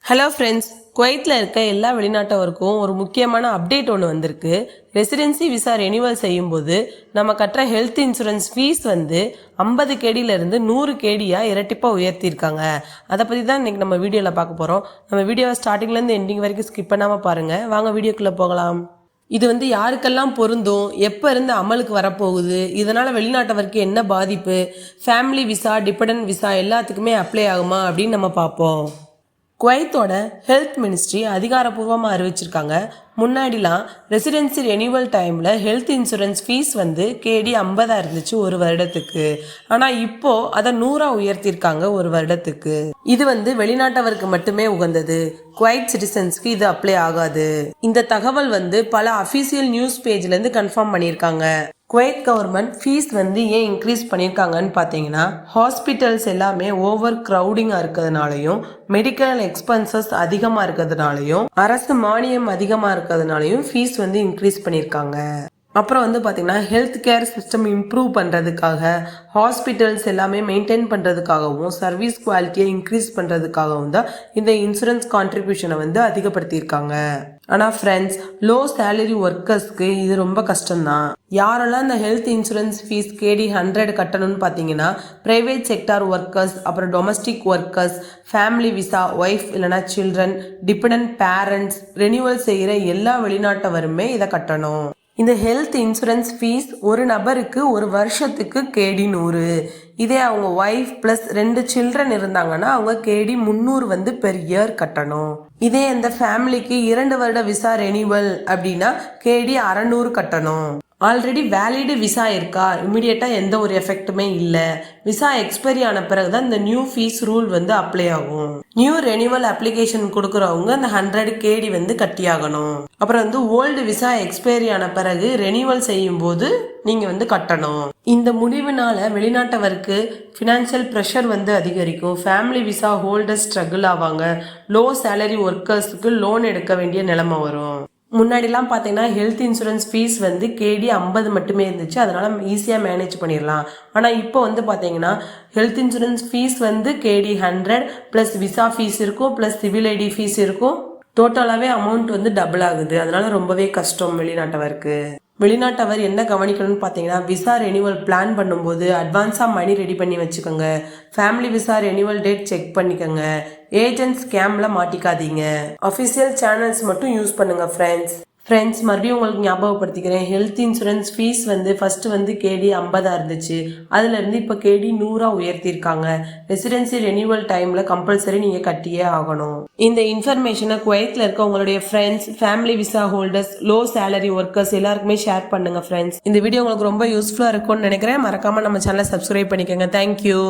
Hello friends, குவைத்தில் இருக்க எல்லா வெளிநாட்டவருக்கும் ஒரு முக்கியமான அப்டேட் ஒன்று வந்திருக்கு. ரெசிடென்சி விசா ரெனியூவல் செய்யும்போது நம்ம கட்டுற ஹெல்த் இன்சூரன்ஸ் ஃபீஸ் வந்து 50 கேடியிலேருந்து 100 கேடியாக இரட்டிப்பாக உயர்த்தியிருக்காங்க. அதை பற்றி தான் இன்றைக்கி நம்ம வீடியோவில் பார்க்க போகிறோம். நம்ம வீடியோவை ஸ்டார்டிங்லேருந்து எண்டிங் வரைக்கும் ஸ்கிப் பண்ணாமல் பாருங்கள். வாங்க வீடியோக்குள்ளே போகலாம். இது வந்து யாருக்கெல்லாம் பொருந்தும், எப்போ இருந்து அமலுக்கு வரப்போகுது, இதனால் வெளிநாட்டவருக்கு என்ன பாதிப்பு, ஃபேமிலி விசா, டிபெண்டன்ட் விசா எல்லாத்துக்குமே அப்ளை ஆகுமா அப்படின்னு நம்ம பார்ப்போம். குவைத்தோட ஹெல்த் மினிஸ்ட்ரி அதிகாரப்பூர்வமாக அறிவிச்சிருக்காங்க. முன்னாடிலாம் ரெசிடென்சி ரெனியூவல் டைமில் ஹெல்த் இன்சூரன்ஸ் ஃபீஸ் வந்து கேடி 50 இருந்துச்சு ஒரு வருடத்துக்கு. ஆனால் இப்போது அதை 100 உயர்த்தியிருக்காங்க ஒரு வருடத்துக்கு. இது வந்து வெளிநாட்டவருக்கு மட்டுமே உகந்தது. குவைத் சிட்டிசன்ஸ்க்கு இது அப்ளை ஆகாது. இந்த தகவல் வந்து பல அஃபீஷியல் நியூஸ் பேஜ்லேருந்து கன்ஃபார்ம் பண்ணியிருக்காங்க. குவைத் கவர்மெண்ட் ஃபீஸ் வந்து ஏன் இன்க்ரீஸ் பண்ணியிருக்காங்கன்னு பார்த்தீங்கன்னா, ஹாஸ்பிட்டல்ஸ் எல்லாமே ஓவர் க்ரௌடிங்காக இருக்கிறதுனாலையும், மெடிக்கல் எக்ஸ்பென்சஸ் அதிகமாக இருக்கிறதுனாலையும், அரசு மானியம் அதிகமாக இருக்கிறதுனாலையும் ஃபீஸ் வந்து இன்க்ரீஸ் பண்ணியிருக்காங்க. அப்புறம் வந்து பார்த்திங்கன்னா, ஹெல்த் கேர் சிஸ்டம் இம்ப்ரூவ் பண்ணுறதுக்காக, ஹாஸ்பிட்டல்ஸ் எல்லாமே மெயின்டைன் பண்ணுறதுக்காகவும், சர்வீஸ் குவாலிட்டியை இன்க்ரீஸ் பண்ணுறதுக்காகவும் தான் இந்த இன்சூரன்ஸ் கான்ட்ரிபியூஷனை வந்து அதிகப்படுத்தியிருக்காங்க. ஆனால் ஃப்ரெண்ட்ஸ், லோ சேலரி ஒர்க்கர்ஸ்க்கு இது ரொம்ப கஷ்டம்தான். யாரெல்லாம் இந்த ஹெல்த் இன்சூரன்ஸ் ஃபீஸ் கேடி 100 கட்டணும்னு பார்த்தீங்கன்னா, ப்ரைவேட் செக்டார் ஒர்க்கர்ஸ், அப்புறம் domestic workers, family visa, wife இல்லைனா சில்ட்ரன், டிபெண்டன்ட் பேரண்ட்ஸ், ரெனியூவல் செய்கிற எல்லா வெளிநாட்டவருமே இதை கட்டணும். இந்த ஹெல்த் இன்சூரன்ஸ் ஃபீஸ் ஒரு நபருக்கு ஒரு வருஷத்துக்கு கேடி 100. இதே அவங்க ஒய்ஃப் ப்ளஸ் 2 சில்ட்ரன் இருந்தாங்கன்னா அவங்க கேடி 300 வந்து பெர் இயர் கட்டணும். இதே இந்த ஃபேமிலிக்கு 2 வருட விசா ரெனியூவல் அப்படின்னா கேடி 600 கட்டணும். ஆல்ரெடி வேலிடு விசா இருக்கா, இமிடியேட்டாக எந்த ஒரு எஃபெக்ட்டுமே இல்லை. விசா எக்ஸ்பைரி ஆன பிறகு தான் இந்த நியூ ஃபீஸ் ரூல் வந்து அப்ளை ஆகும். நியூ ரெனியூவல் அப்ளிகேஷன் கொடுக்குறவங்க இந்த 100 கேடி வந்து கட்டியாகணும். அப்புறம் வந்து ஓல்டு விசா எக்ஸ்பைரி ஆன பிறகு ரெனியூவல் செய்யும் போது நீங்கள் வந்து கட்டணும். இந்த முடிவுனால வெளிநாட்டவருக்கு ஃபினான்ஷியல் ப்ரெஷர் வந்து அதிகரிக்கும். ஃபேமிலி விசா ஹோல்டர்ஸ் ஸ்ட்ரகிள் ஆவாங்க. லோ சேலரி ஒர்க்கர்ஸுக்கு லோன் எடுக்க வேண்டிய நிலைமை வரும். முன்னாடிலாம் பார்த்தீங்கன்னா ஹெல்த் இன்சூரன்ஸ் ஃபீஸ் வந்து கேடி 50 மட்டுமே இருந்துச்சு. அதனால் ஈஸியாக மேனேஜ் பண்ணிடலாம். ஆனால் இப்போ வந்து பார்த்தீங்கன்னா ஹெல்த் இன்சூரன்ஸ் ஃபீஸ் வந்து கேடி 100 ப்ளஸ் விசா ஃபீஸ் இருக்கும், ப்ளஸ் சிவில் ஐடி ஃபீஸ் இருக்கும். டோட்டலாகவே அமௌண்ட் வந்து டபுள் ஆகுது. அதனால ரொம்பவே கஷ்டம் வெளிநாட்டவருக்கு. வெளிநாட்டவர் என்ன கவனிக்கணும்னு பார்த்தீங்கன்னா, விசா ரெனியூவல் பிளான் பண்ணும்போது அட்வான்ஸாக மணி ரெடி பண்ணி வச்சுக்கோங்க. Family visa renewal date check பண்ணிக்கோங்க. ஏஜென்ட் ஸ்கேமில் மாட்டிக்காதீங்க. அஃபிஷியல் சேனல்ஸ் மட்டும் யூஸ் பண்ணுங்க ஃப்ரெண்ட்ஸ், மறுபடியும் உங்களுக்கு ஞாபகப்படுத்திக்கிறேன். ஹெல்த் இன்சூரன்ஸ் ஃபீஸ் வந்து ஃபஸ்ட்டு வந்து கேடி 50 இருந்துச்சு. அதுலேருந்து இப்போ கேடி 100 உயர்த்தியிருக்காங்க. ரெசிடென்சி ரெனியூவல் டைமில் கம்பல்சரி நீங்கள் கட்டியே ஆகணும். இந்த இன்ஃபர்மேஷனை குவைத்தில் இருக்க உங்களுடைய friends, family visa holders, low salary workers எல்லாருக்குமே ஷேர் பண்ணுங்கள் ஃப்ரெண்ட்ஸ். இந்த வீடியோ உங்களுக்கு ரொம்ப யூஸ்ஃபுல்லாக இருக்கும்னு நினைக்கிறேன். மறக்காமல் நம்ம சேனலை சப்ஸ்கிரைப் பண்ணிக்கோங்க. தேங்க்யூ.